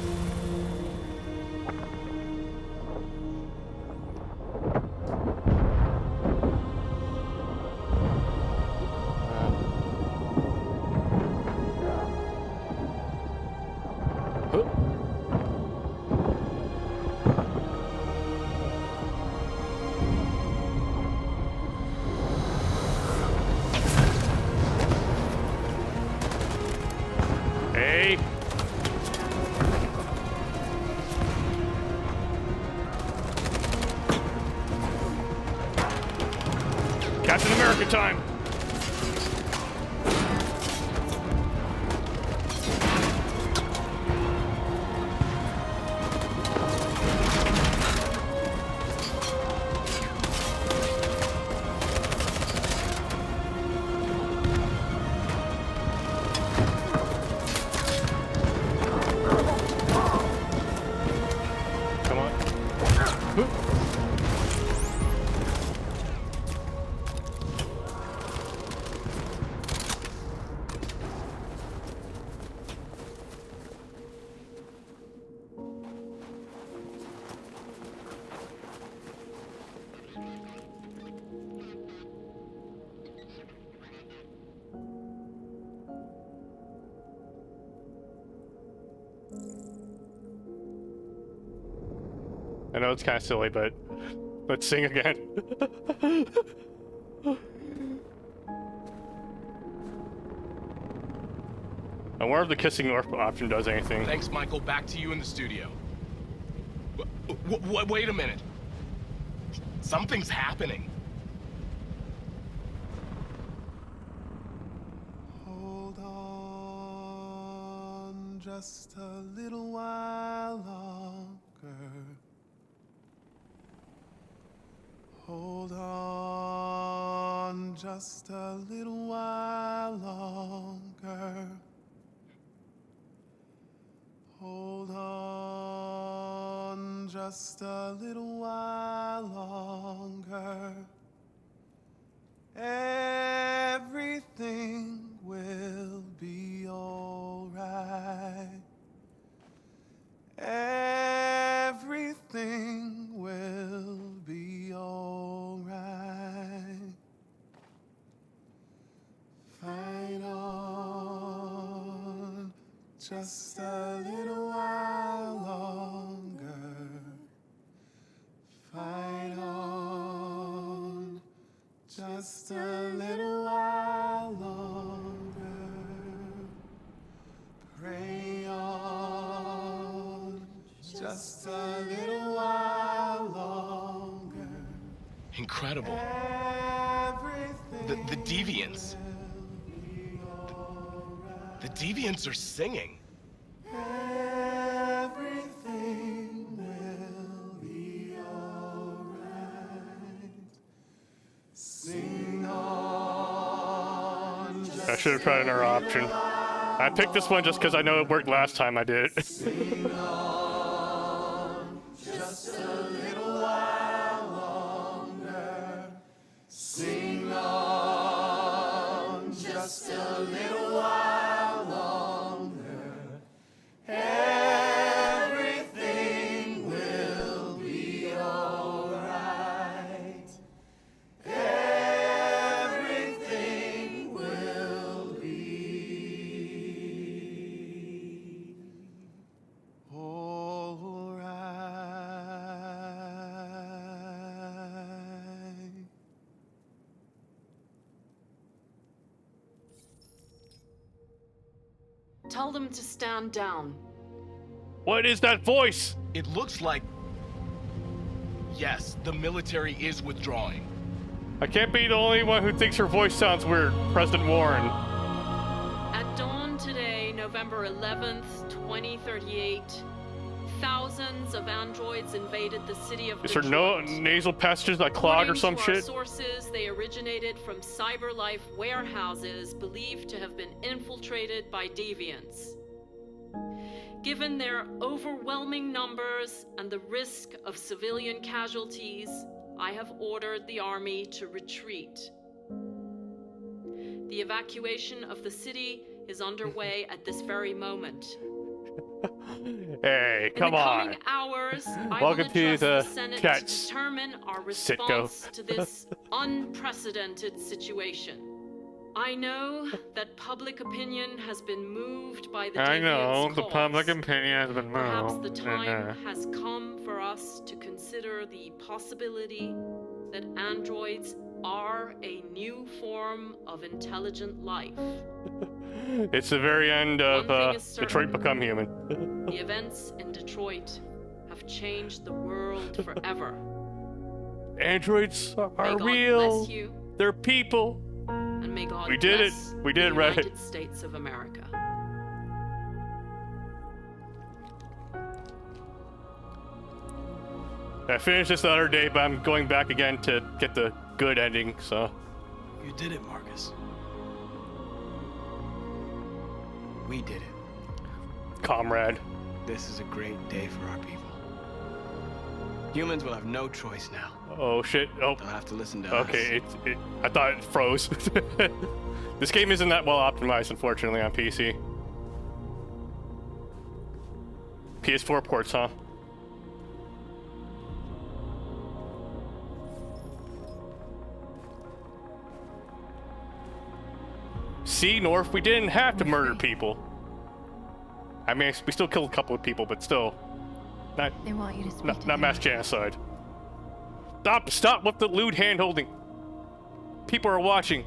S1: Hey. Captain America time. Come on. I know it's kind of silly, but let's sing again. I wonder if the kissing option does anything.
S14: Thanks, Michael. Back to you in the studio. Wait a minute. Something's happening.
S8: Hold on just a little while longer. Hold on just a little while longer. Hold on just a little while longer. Everything will be alright. Everything will be alright. Fight on just a little while longer. Fight on just a little while longer. Pray on just a little while longer.
S14: Incredible. The deviants. The deviants are singing.
S8: Everything will be alright. Sing on.
S1: I should have tried another option. I picked this one just because I know it worked last time I did it.
S8: Sing on just a little while longer. Sing on just a little while longer. Everything will be alright. Everything will be alright.
S10: Tell them to stand down.
S1: What is that voice?
S14: It looks like... Yes, the military is withdrawing.
S1: I can't be the only one who thinks her voice sounds weird, President Warren.
S10: At dawn today, November 11th, 2038, thousands of androids invaded the city of
S1: Is there no nasal passages that clog or some
S10: According to our
S1: shit?
S10: sources, they originated from CyberLife warehouses believed to have been infiltrated by deviants. Given their overwhelming numbers and the risk of civilian casualties, I have ordered the army to retreat. The evacuation of the city is underway at this very moment.
S1: Hey, come on.
S10: In the coming hours, I
S1: Welcome
S10: will
S1: to
S10: address
S1: the
S10: the Senate
S1: chat
S10: to determine our
S1: sitco.
S10: response to this unprecedented situation. I know that public opinion has been moved by the
S1: I know,
S10: deviants'
S1: the
S10: cause.
S1: public opinion has been
S10: Perhaps
S1: moved.
S10: the time has come for us to consider the possibility that androids are a new form of intelligent life.
S1: It's the very end of
S10: One thing is certain.
S1: Detroit Become Human.
S10: The events in Detroit have changed the world forever.
S1: Androids
S10: May
S1: are
S10: God
S1: real.
S10: bless you,
S1: They're people.
S10: and may God
S1: We did it.
S10: bless
S1: We did it,
S10: the
S1: right.
S10: United States of America.
S1: I finished this the other day, but I'm going back again to get the good ending, so.
S4: You did it, Marcus.
S9: We did it.
S1: Comrade.
S9: This is a great day for our people. Humans will have no choice now.
S1: Oh shit. Oh.
S9: They'll have to listen to us.
S1: Okay, I thought it froze. This game isn't that well optimized, unfortunately, on PC. PS4 ports, huh? See, North, we didn't have to murder people. I mean, we still killed a couple of people, but still.
S20: They want you to speak to
S1: Not mass genocide. Stop with the lewd hand holding. People are watching.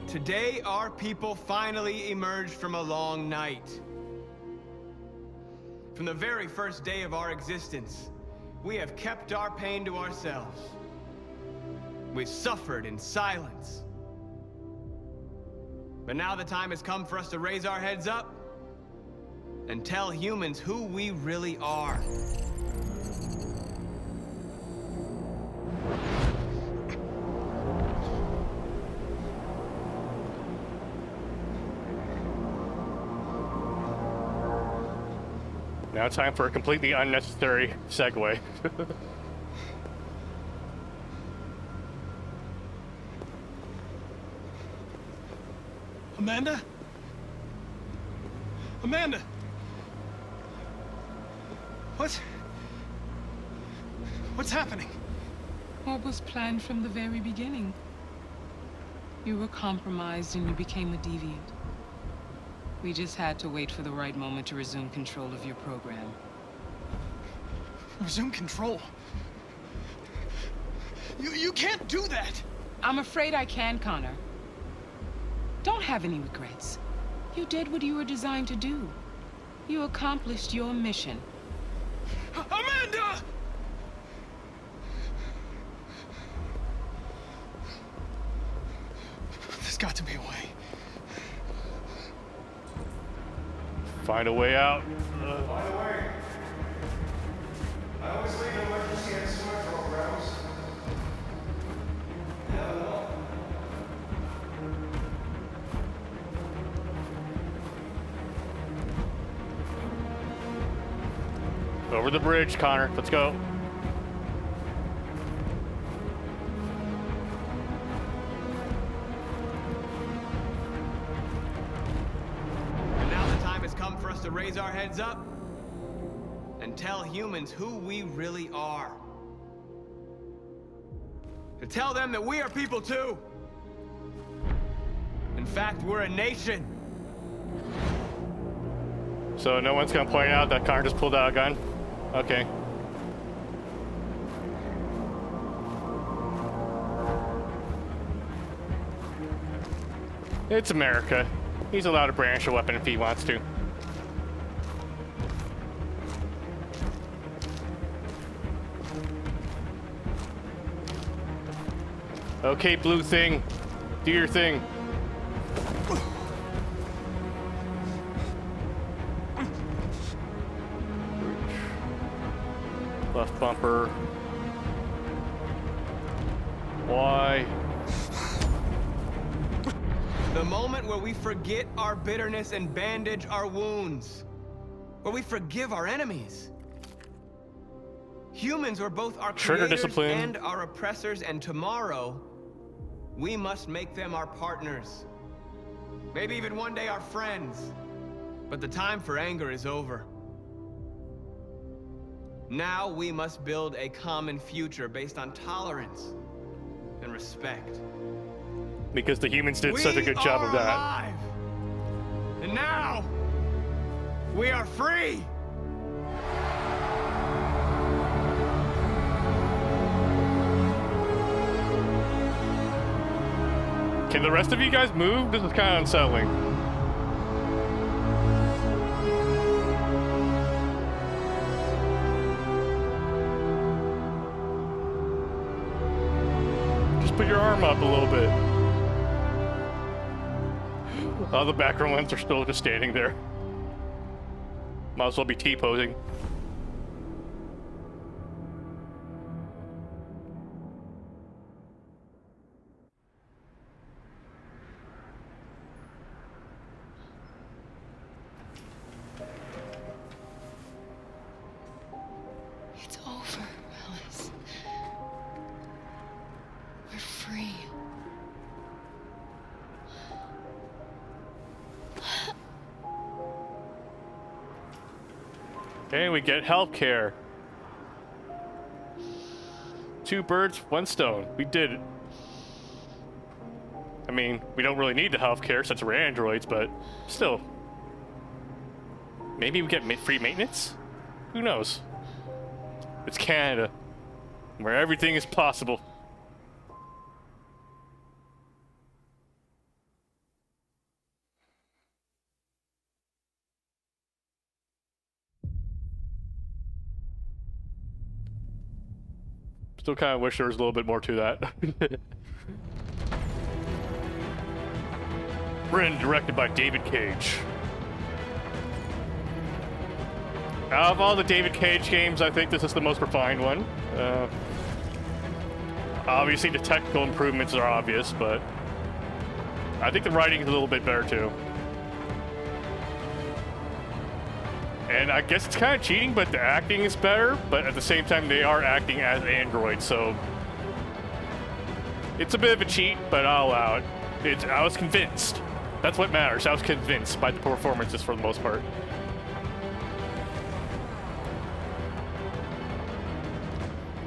S16: Today, our people finally emerged from a long night. From the very first day of our existence, we have kept our pain to ourselves. We've suffered in silence. But now the time has come for us to raise our heads up and tell humans who we really are.
S1: Now time for a completely unnecessary segue.
S4: Amanda? Amanda! What's happening?
S7: What was planned from the very beginning? You were compromised and you became a deviant. We just had to wait for the right moment to resume control of your program.
S4: Resume control? You can't do that!
S7: I'm afraid I can, Connor. Don't have any regrets. You did what you were designed to do. You accomplished your mission.
S4: Amanda! There's got to be a way.
S1: Find a way out.
S13: By the way, I always leave an emergency and swim programs.
S1: Over the bridge, Connor. Let's go.
S16: And now the time has come for us to raise our heads up and tell humans who we really are. To tell them that we are people too. In fact, we're a nation.
S1: So no one's gonna point out that Connor just pulled out a gun? Okay. It's America. He's allowed to brandish a weapon if he wants to. Okay, blue thing. Do your thing. Left bumper. Y.
S16: The moment where we forget our bitterness and bandage our wounds. Where we forgive our enemies. Humans were both our creators and our oppressors, and tomorrow, we must make them our partners. Maybe even one day our friends. But the time for anger is over. Now we must build a common future based on tolerance and respect.
S1: Because the humans did such a good job of that.
S16: Alive. And now, we are free!
S1: Can the rest of you guys move? This is kind of unsettling. Just put your arm up a little bit. Oh, the background ones are still just standing there. Might as well be T-posing.
S11: It's over, Alice. We're free.
S1: Okay, we get healthcare. 2 birds, 1 stone. We did it. I mean, we don't really need the healthcare since we're androids, but still. Maybe we get free maintenance? Who knows? It's Canada, where everything is possible. Still kind of wish there was a little bit more to that. Written and directed by David Cage. Out of all the David Cage games, I think this is the most refined one. Obviously, the technical improvements are obvious, but I think the writing is a little bit better too. And I guess it's kind of cheating, but the acting is better, but at the same time, they are acting as androids, so it's a bit of a cheat, but I'll allow it. I was convinced. That's what matters. I was convinced by the performances for the most part.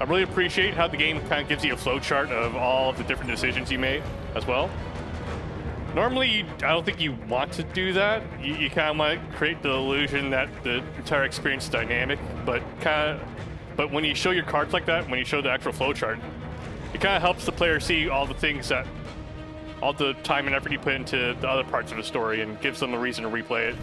S1: I really appreciate how the game kind of gives you a flowchart of all of the different decisions you made as well. Normally, I don't think you want to do that. You kind of want to create the illusion that the entire experience is dynamic, but when you show your cards like that, when you show the actual flowchart, it kind of helps the player see all the things that, all the time and effort you put into the other parts of the story, and gives them a reason to replay it.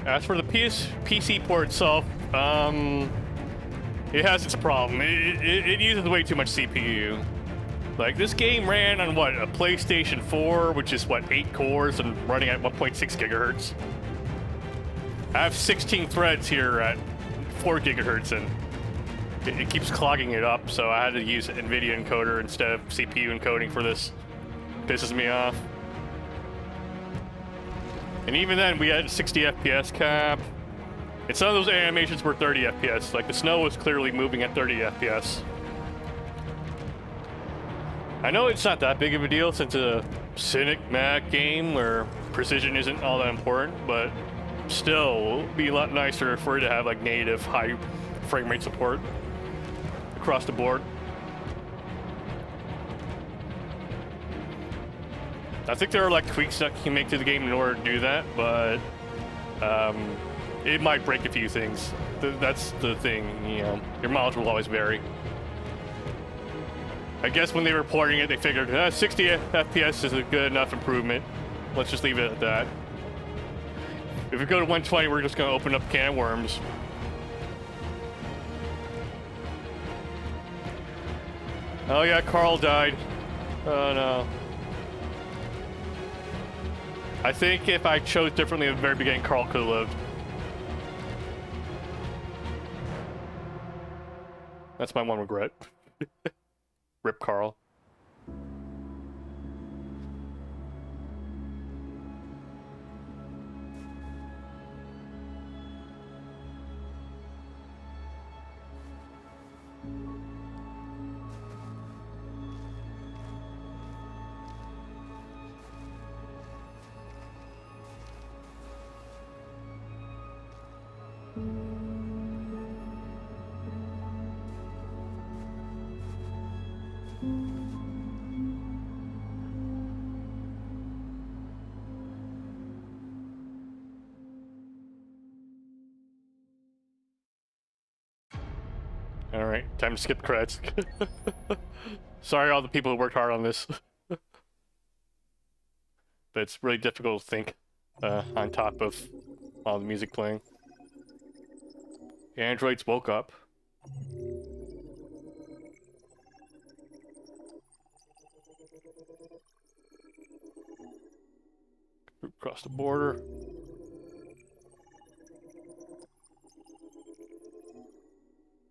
S1: As for the PC port itself, it has its problem. It uses way too much CPU. Like, this game ran on, what, a PlayStation 4, which is, what, 8 cores and running at 1.6 gigahertz? I have 16 threads here at 4 gigahertz, and it keeps clogging it up, so I had to use NVIDIA encoder instead of CPU encoding for this. Pisses me off. And even then, we had a 60 FPS cap. And some of those animations were 30 FPS. Like, the snow was clearly moving at 30 FPS. I know it's not that big of a deal since it's a Cynic Mac game where precision isn't all that important, but still, it would be a lot nicer for it to have, like, native high frame rate support across the board. I think there are like tweaks that you can make to the game in order to do that, but it might break a few things. That's the thing, you know. Your mileage will always vary. I guess when they were reporting it, they figured 60 FPS is a good enough improvement. Let's just leave it at that. If we go to 120, we're just going to open up a can of worms. Oh yeah, Carl died. Oh no. I think if I chose differently at the very beginning, Carl could have lived. That's my one regret. Rip Carl. Alright, time to skip credits. Sorry all the people who worked hard on this. But it's really difficult to think on top of all the music playing. The androids woke up. Across the border.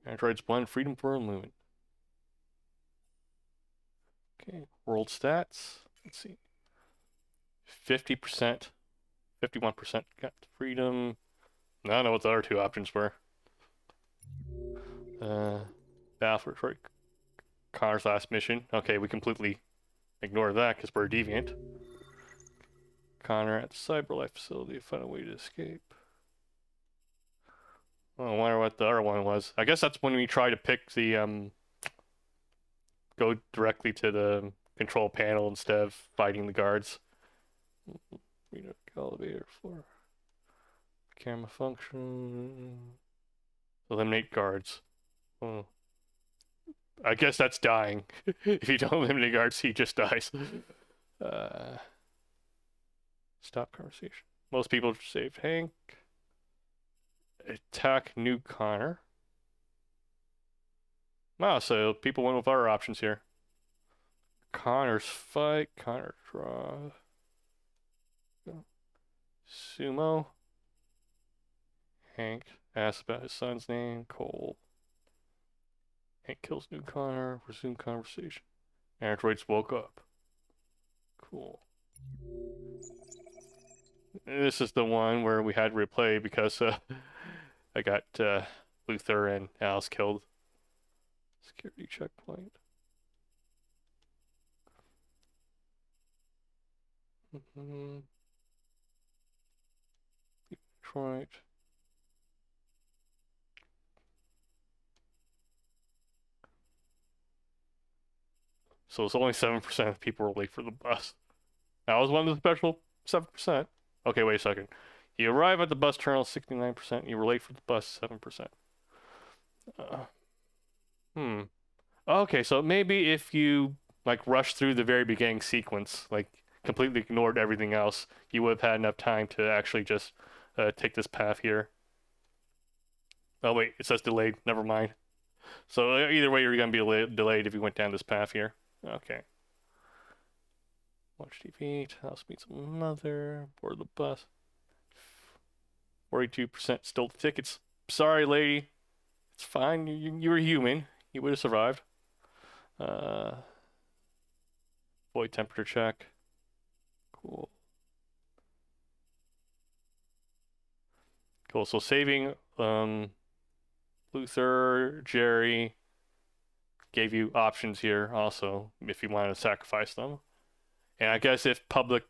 S1: Androids blend freedom for a lumen. Okay, world stats. Let's see. 50%, 51% got freedom. I don't know what the other two options were. Battle for Detroit. Connor's last mission. Okay, we completely ignore that because we're a deviant. Connor at the CyberLife facility. Find a way to escape. I wonder what the other one was. I guess that's when we try to pick the, go directly to the control panel instead of fighting the guards. Elevator floor. Camera function. Eliminate guards. Oh. I guess that's dying. If you don't eliminate guards, he just dies. Stop conversation. Most people saved Hank. Attack new Connor. Wow, so people went with our options here. Connor's fight. Connor draw. Sumo. Hank asks about his son's name. Cole. Hank kills new Connor. Resume conversation. Androids woke up. Cool. This is the one where we had replay because I got Luther and Alice killed. Security checkpoint. Detroit. So it's only 7% of people were late for the bus. That was one of the special 7%. Okay, wait a second. You arrive at the bus terminal 69%. You were late for the bus 7%. Okay, so maybe if you like rush through the very beginning sequence, like completely ignored everything else, you would have had enough time to actually just take this path here. Oh wait, it says delayed. Never mind. So either way, you're gonna be delayed if you went down this path here. Okay. Watch TV. House meets mother. Board the bus. 42% stole the tickets. Sorry, lady. It's fine. You were human. You would have survived. Void temperature check. Cool. Cool. So saving Luther, Jerry gave you options here also if you wanted to sacrifice them. And I guess if public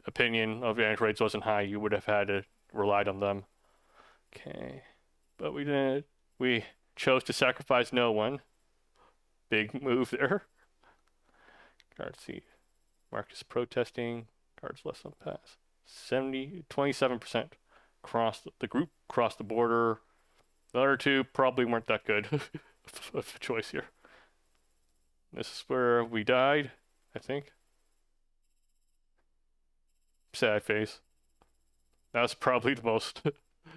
S1: opinion of androids wasn't high, you would have had to relied on them. Okay. But we didn't. We chose to sacrifice no one. Big move there. Guards see. Marcus protesting. Guards less on pass. 27%. the group crossed the border. The other two probably weren't that good of a choice here. This is where we died, I think. Sad face. That was probably the most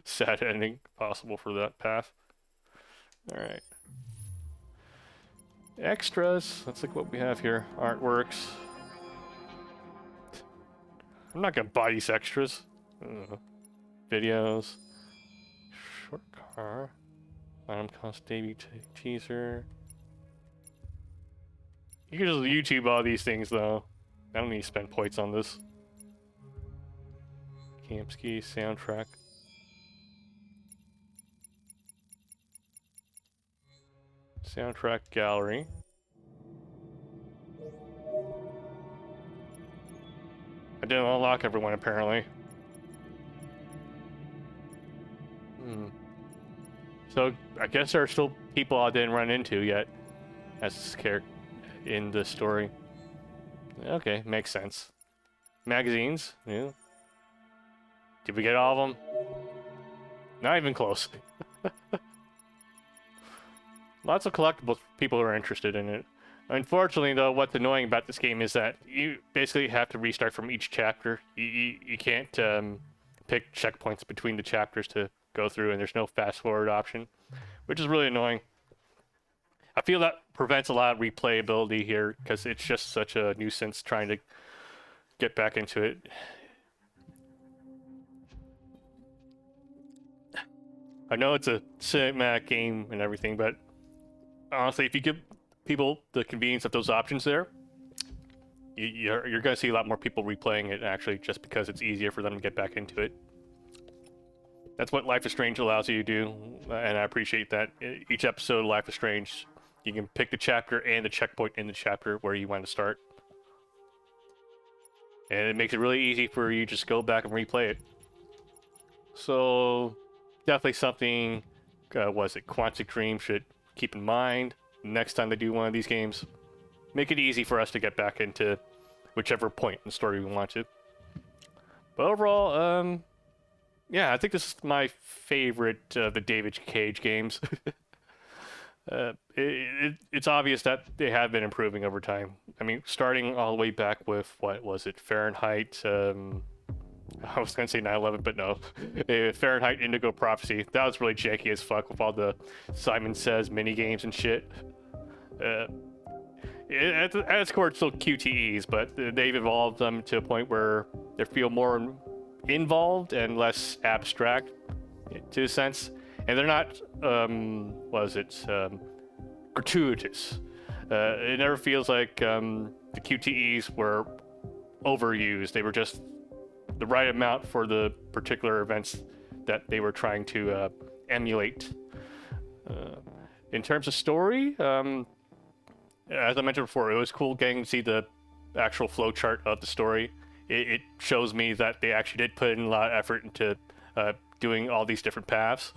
S1: sad ending possible for that path. Alright. Extras. Let's look what we have here. Artworks. I'm not gonna buy these extras. Videos. Short car. Item cost debut teaser. You can just YouTube all these things though. I don't need to spend points on this. Campski soundtrack. Soundtrack gallery. I didn't unlock everyone apparently. So I guess there are still people I didn't run into yet as this character in the story. Okay, makes sense. Magazines, yeah. Did we get all of them? Not even close. Lots of collectibles for people who are interested in it. Unfortunately, though, what's annoying about this game is that you basically have to restart from each chapter. You can't pick checkpoints between the chapters to go through, and there's no fast forward option, which is really annoying. I feel that prevents a lot of replayability here because it's just such a nuisance trying to get back into it. I know it's a cinematic game and everything, but honestly, if you give people the convenience of those options there, you're going to see a lot more people replaying it actually just because it's easier for them to get back into it. That's what Life is Strange allows you to do, and I appreciate that. Each episode of Life is Strange, you can pick the chapter and the checkpoint in the chapter where you want to start. And it makes it really easy for you to just go back and replay it. So, definitely something, Quantic Dream should keep in mind next time they do one of these games. Make it easy for us to get back into whichever point in the story we want to. But overall, yeah, I think this is my favorite of the David Cage games. It's obvious that they have been improving over time. I mean, starting all the way back with, what was it, Fahrenheit, I was going to say 9/11, but no. Fahrenheit Indigo Prophecy. That was really janky as fuck with all the Simon Says mini-games and shit. At its core, it's still QTEs, but they've evolved them to a point where they feel more involved and less abstract, to a sense. And they're not, gratuitous. It never feels like the QTEs were overused. They were just the right amount for the particular events that they were trying to emulate. In terms of story, as I mentioned before, it was cool getting to see the actual flowchart of the story. It shows me that they actually did put in a lot of effort into doing all these different paths.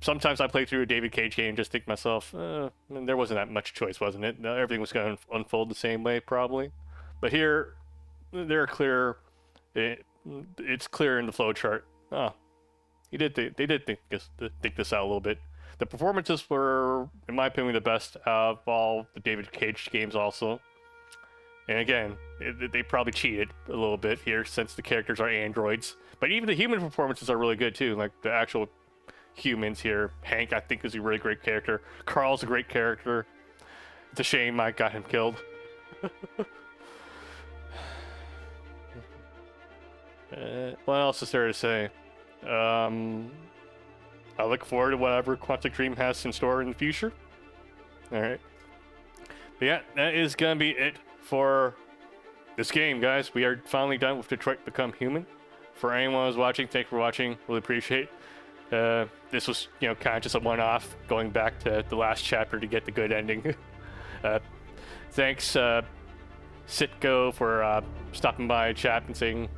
S1: Sometimes I play through a David Cage game and just think to myself, there wasn't that much choice, wasn't it? Everything was going to unfold the same way, probably. But here, they're clear. It's clear in the flowchart. They did think this out a little bit. The performances were, in my opinion, the best of all the David Cage games also. And again, they probably cheated a little bit here since the characters are androids. But even the human performances are really good too. Like the actual humans here. Hank, I think, is a really great character. Carl's a great character. It's a shame I got him killed. What else is there to say? I look forward to whatever Quantic Dream has in store in the future. Alright. But yeah, that is gonna be it for this game, guys. We are finally done with Detroit Become Human. For anyone who's watching, thank you for watching. Really appreciate it. This was, kind of just a one-off, going back to the last chapter to get the good ending. Thanks, Sitgo, for stopping by chat and saying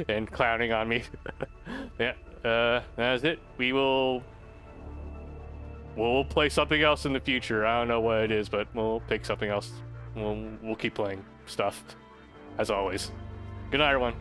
S1: and clowning on me. Yeah, that's it. We'll play something else in the future. I don't know what it is, but we'll pick something else. We'll keep playing stuff, as always. Good night, everyone.